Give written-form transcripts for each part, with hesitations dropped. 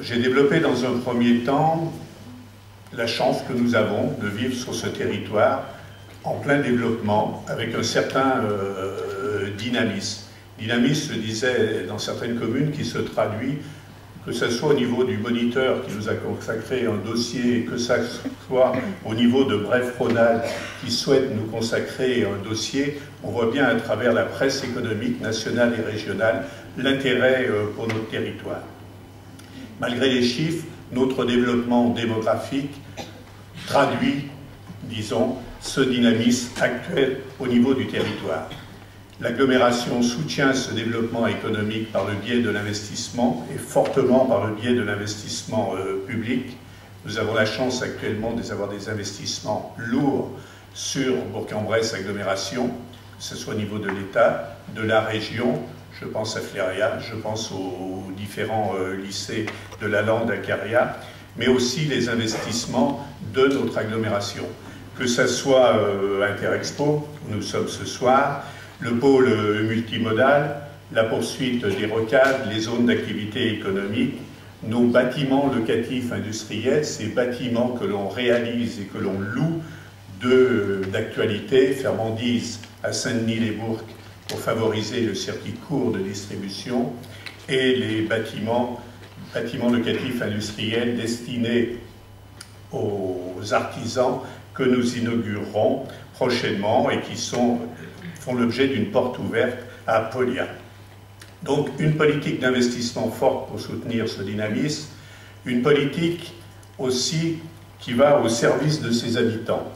J'ai développé dans un premier temps la chance que nous avons de vivre sur ce territoire en plein développement, avec un certain dynamisme. Dynamisme, je disais, dans certaines communes, qui se traduit, que ce soit au niveau du moniteur qui nous a consacré un dossier, que ce soit au niveau de Bref Rhône-Alpes qui souhaite nous consacrer un dossier, on voit bien à travers la presse économique nationale et régionale l'intérêt pour notre territoire. Malgré les chiffres, notre développement démographique traduit, disons, ce dynamisme actuel au niveau du territoire. L'agglomération soutient ce développement économique par le biais de l'investissement et fortement par le biais de l'investissement public. Nous avons la chance actuellement d'avoir des investissements lourds sur Bourg-en-Bresse agglomération, que ce soit au niveau de l'État, de la région. Je pense à Fléria, je pense aux différents lycées de la Lande à Caria, mais aussi les investissements de notre agglomération. Que ce soit Interexpo, où nous sommes ce soir, le pôle multimodal, la poursuite des rocades, les zones d'activité économique, nos bâtiments locatifs industriels, ces bâtiments que l'on réalise et que l'on loue d'actualité, Fermandise à Saint-Denis-les-Bourgs pour favoriser le circuit court de distribution, et les bâtiments locatifs industriels destinés aux artisans que nous inaugurerons prochainement et qui font l'objet d'une porte ouverte à Polia. Donc une politique d'investissement forte pour soutenir ce dynamisme, une politique aussi qui va au service de ses habitants.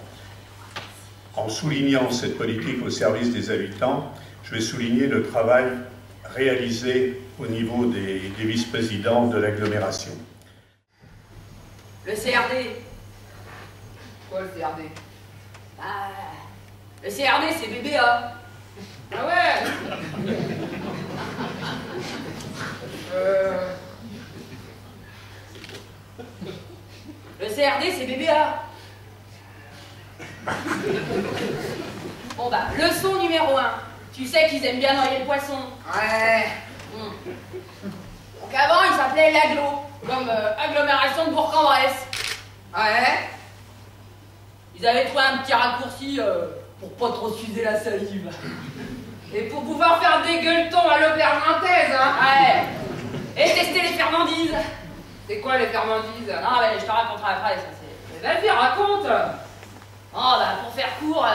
En soulignant cette politique au service des habitants, je vais souligner le travail réalisé au niveau des vice-présidents de l'agglomération. Le CRD. Quoi le CRD? Le CRD, c'est BBA. Ah ouais. Le CRD, c'est BBA. Bon bah, leçon numéro 1. Tu sais qu'ils aiment bien noyer le poisson. Ouais. Donc avant, ils s'appelaient l'Aglo, comme agglomération de Bourg-en-Bresse. Ouais. Ils avaient trouvé un petit raccourci pour pas trop s'user la salive. Et pour pouvoir faire des gueuletons à l'auberge nantaise, hein. Ouais. Et tester les fermandises. C'est quoi les fermandises? Non mais je te raconterai après, ça c'est... Vas-y, raconte. Oh bah pour faire court,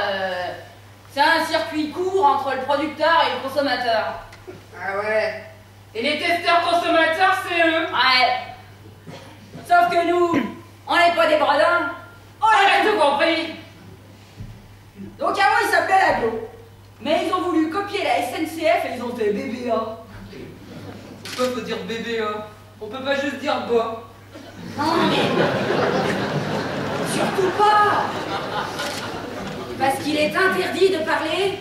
c'est un circuit court entre le producteur et le consommateur. Ah ouais. Et les testeurs consommateurs, c'est eux. Ouais. Sauf que nous, on n'est pas des bredins. On a tout compris. Donc avant ils s'appelaient l'Aglo. Mais ils ont voulu copier la SNCF et ils ont fait BBA. Pourquoi faut dire BBA? On peut pas juste dire bas. Non mais... Surtout pas. Parce qu'il est interdit de parler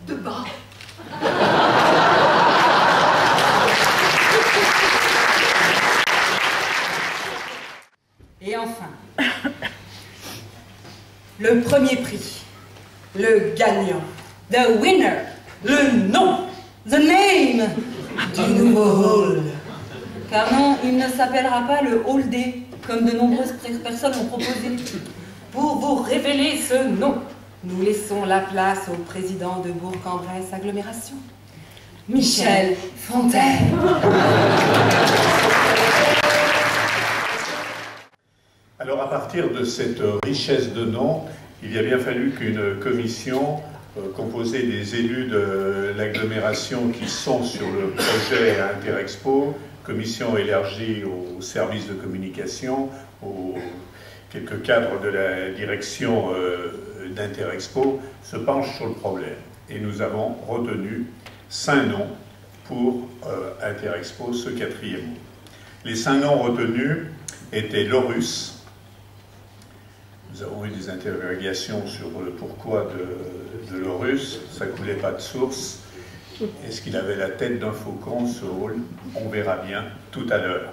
de bas. Et enfin, le premier prix, le gagnant, the winner, le nom, the name du nouveau hall. Car non, il ne s'appellera pas le hall D, comme de nombreuses personnes ont proposé. Pour vous révéler ce nom, nous laissons la place au président de Bourg-en-Bresse agglomération, Michel Fontaine. Alors à partir de cette richesse de noms, il a bien fallu qu'une commission composée des élus de l'agglomération qui sont sur le projet Interexpo, commission élargie aux services de communication, aux quelques cadres de la direction d'Interexpo, se penchent sur le problème. Et nous avons retenu 5 noms pour Interexpo, ce 4e mot. Les 5 noms retenus étaient l'Orus. Nous avons eu des interrogations sur le pourquoi de l'Orus. Ça ne coulait pas de source. Est-ce qu'il avait la tête d'un faucon, ce hall? On verra bien tout à l'heure.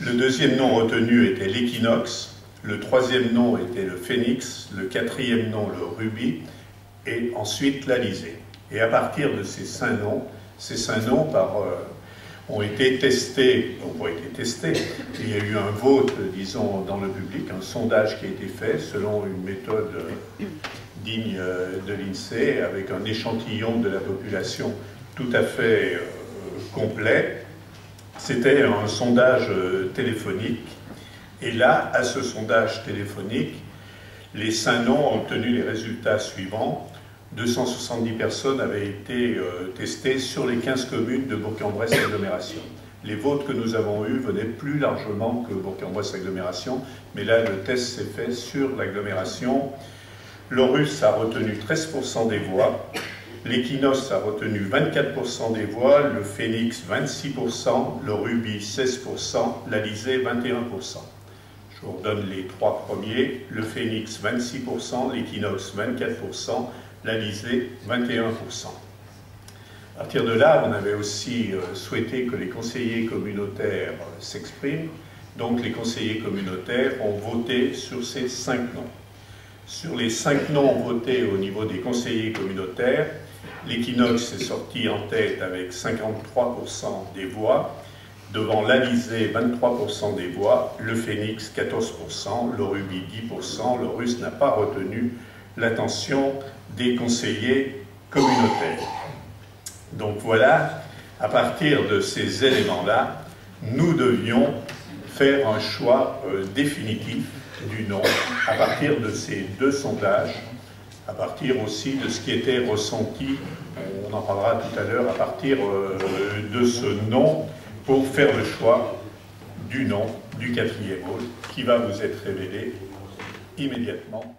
Le 2e nom retenu était l'Équinoxe. Le 3e nom était le Phénix. Le 4e nom, le Rubis. Et ensuite, l'Alizé. Et à partir de ces 5 noms par ont été testés. Il y a eu un vote, disons, dans le public, un sondage qui a été fait selon une méthode digne de l'INSEE, avec un échantillon de la population tout à fait complet. C'était un sondage téléphonique. Et là, à ce sondage téléphonique, les 5 noms ont obtenu les résultats suivants. 270 personnes avaient été testées sur les 15 communes de Bourg-en-Bresse agglomération. Les votes que nous avons eus venaient plus largement que Bourg-en-Bresse agglomération, mais là, le test s'est fait sur l'agglomération. L'Orus a retenu 13% des voix, l'Équinos a retenu 24% des voix, le Phénix 26%, le Ruby 16%, l'Alizé 21%. Je vous redonne les 3 premiers, le Phénix 26%, l'Équinoxe 24%, l'Alizé 21%. À partir de là, on avait aussi souhaité que les conseillers communautaires s'expriment. Donc les conseillers communautaires ont voté sur ces 5 noms. Sur les 5 noms votés au niveau des conseillers communautaires, l'Équinoxe est sorti en tête avec 53% des voix, devant l'Alizé 23% des voix, le Phénix 14%, le Ruby 10%, l'Orus n'a pas retenu l'attention des conseillers communautaires. Donc voilà, à partir de ces éléments-là, nous devions faire un choix définitif du nom à partir de ces 2 sondages, à partir aussi de ce qui était ressenti, on en parlera tout à l'heure, à partir de ce nom, pour faire le choix du nom du 4e hall qui va vous être révélé immédiatement.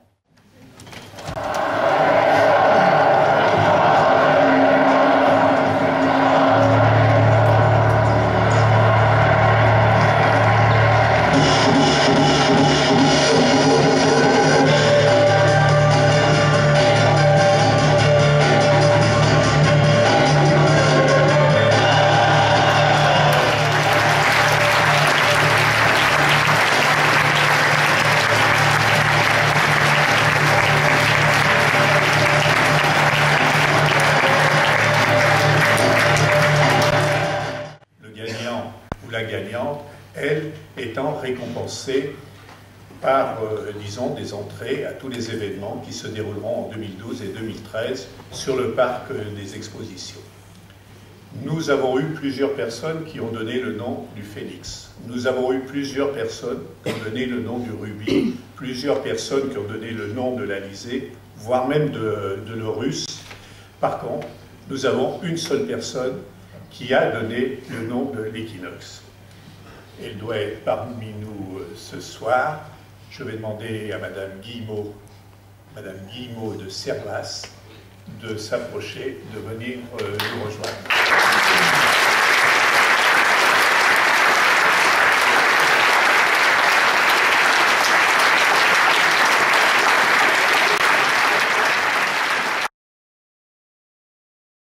Elle étant récompensée par, disons, des entrées à tous les événements qui se dérouleront en 2012 et 2013 sur le parc des expositions. Nous avons eu plusieurs personnes qui ont donné le nom du Phénix. Nous avons eu plusieurs personnes qui ont donné le nom du Ruby, plusieurs personnes qui ont donné le nom de l'Alizé, voire même de l'Orus. Par contre, nous avons une seule personne qui a donné le nom de l'Équinoxe. Elle doit être parmi nous ce soir. Je vais demander à Madame Guillemot de Servas, de s'approcher, de venir nous rejoindre.